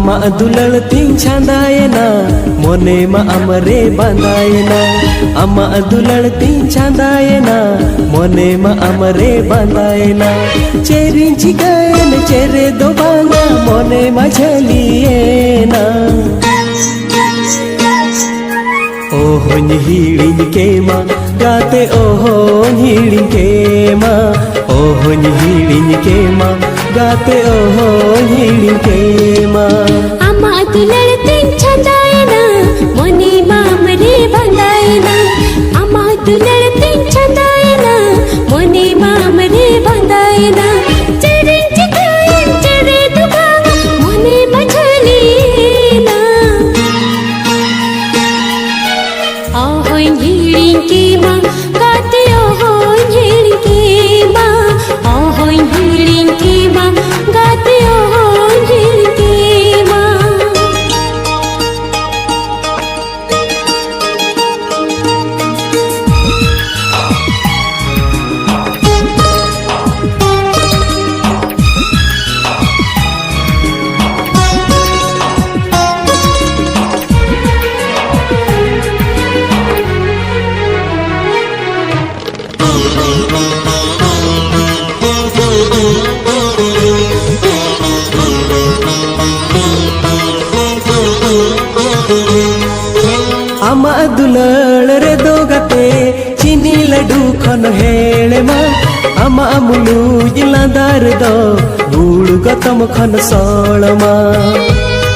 आमा दुलड़ तीन छांदायना मोने मा अमरे बांधायना आमा दुलड़ तीन छांदायना मोने मा अमरे बांधायना चेरी चिकायन चेरे दो बांगा मोने मा झलियेना ओहो हिड़िन के माँ गाते ओहो हिड़िन के माँ ओहो हिड़िन के माँ गाते ओहो हिड़िन के माँ आमा दुलड़ तीन छंदायना मोने मा अमरे बांधायना आमा दुलड़ तीन छंदायना मोने मा अमरे बांधायना चेरे चिकायन चेरे दो बांगा मोने मा झलियेना ओहो हिड़िन के माँ गाते ओहो हिड़िन के माँ ओहो हिड़िन के माँ गाते ओहो हिड़िन के माँ आमा दुलड़ रे दो गाते चीनी लड्डू खन हेले मा आमा मुलू जिलादार दो गुड़ गतम खन सौड़ मा।